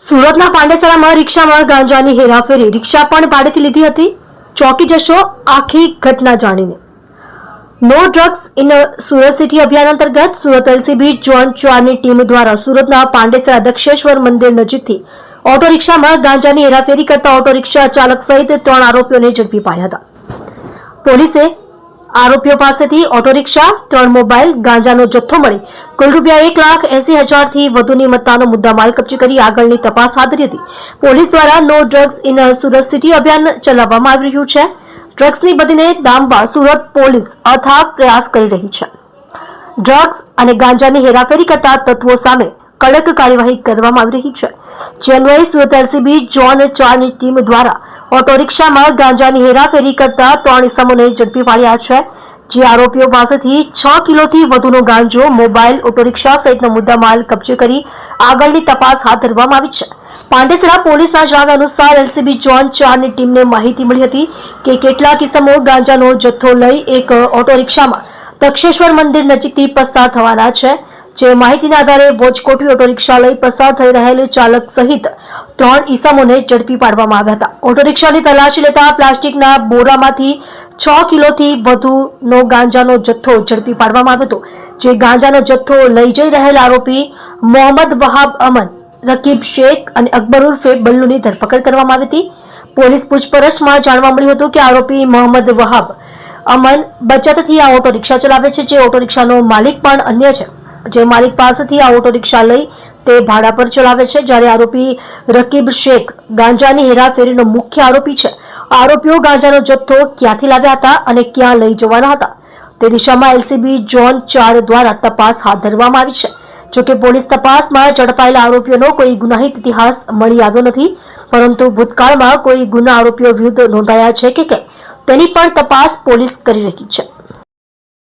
સુરતના પાંડેસરામાં રિક્ષામાં ગાંજાની હેરાફેરી, રિક્ષા પણ ભાડેથી લીધી હતી. ચોંકી જશો આખી ઘટના જાણીને. No drugs in Surat city અભિયાન અંતર્ગત સુરત એલસીબી ઝોન 4ની ટીમ દ્વારા સુરતના પાંડેસરા દક્ષેશ્વર મંદિર નજીકથી ઓટો રિક્ષામાં ગાંજાની હેરાફેરી કરતા ઓટો રિક્ષા ચાલક સહિત 3 આરોપીઓને ઝડપી પાડ્યા હતા. પોલીસે આરોપીઓ પાસેથી ઓટો રિક્ષા, 3 મોબાઈલ, ગાંજાનો જથ્થો મળી કુલ ₹1,80,000 થી વધુની મત્તાનો મુદ્દામાલ કબજે કરી આગળની તપાસ હાથ ધરી હતી. પોલીસ દ્વારા no drugs in Surat city અભિયાન ચલાવવામાં આવી રહ્યું છે. ડ્રગ્સની બદીને ડામવા સુરત પોલીસ અથાગ પ્રયાસ કરી રહી છે. ડ્રગ્સ અને ગાંજાની હેરાફેરી કરતા તત્વો સામે કડક કાર્યવાહી કરવામાં આવી રહી છે. જે અન્વયે સુરત એલસીબી ઝોન 4ની ટીમ દ્વારા ઓટો રિક્ષામાં ગાંજાની હેરાફેરી કરતા 3 ઇસમોને ઝડપી પાડ્યા છે. જે આરોપીઓ પાસેથી 6 કિલોથી વધુનો ગાંજો, મોબાઈલ, ઓટો રિક્ષા સહિતનો મુદ્દામાલ કબજે કરી આગળની તપાસ હાથ ધરવામાં આવી છે. પાંડેસરા પોલીસના જણાવ્યા અનુસાર એલસીબી ઝોન 4ની ટીમને માહિતી મળી હતી કે કેટલાક ઇસમો ગાંજાનો જથ્થો લઈ એક ઓટો રિક્ષામાં દક્ષેશ્વર મંદિર નજીકથી પસાર થવાના છે. જે માહિતીના આધારે વોચકોટવી ઓટો રિક્ષા લઈ પસાર થઈ રહેલ ચાલક સહિત 3 ઇસમોને ઝડપી પાડવામાં આવ્યા હતા. ઓટો રિક્ષાની તલાશી લેતા પ્લાસ્ટિકના બોરામાંથી 6 કિલોથી વધુનો ગાંજાનો જથ્થો ઝડપી પાડવામાં આવ્યો હતો. જે ગાંજાનો જથ્થો લઈ જઈ રહેલ આરોપી મોહમ્મદ વહાબ અમન, રકીબ શેખ અને અકબર ઉર્ફે બલ્લુની ધરપકડ કરવામાં આવી હતી. પોલીસ પૂછપરછમાં જાણવા મળ્યું હતું કે આરોપી મોહમ્મદ વહાબ અમન બચતથી આ ઓટો રિક્ષા ચલાવે છે. જે ઓટો રિક્ષાનો માલિક પણ અન્ય છે. જે માલિક પાસેથી આ ઓટો રિક્ષા લઈ તે ભાડા પર ચલાવે છે. જ્યારે આરોપી રકીબ શેખ ગાંજાની હેરાફેરીનો મુખ્ય આરોપી છે. આરોપીઓ ગાંજાનો જથ્થો ક્યાંથી લાવ્યા હતા અને ક્યાં લઈ જવાના હતા તે દિશામાં એલસીબી ઝોન 4 દ્વારા તપાસ હાથ ધરવામાં આવી છે. જોકે પોલીસ તપાસમાં ઝડપાયેલા આરોપીઓનો કોઈ ગુનાહિત ઇતિહાસ મળી આવ્યો નથી, પરંતુ ભૂતકાળમાં કોઈ ગુના આરોપીઓ વિરુદ્ધ નોંધાયા છે કે કેમ તેની પણ તપાસ પોલીસ કરી રહી છે.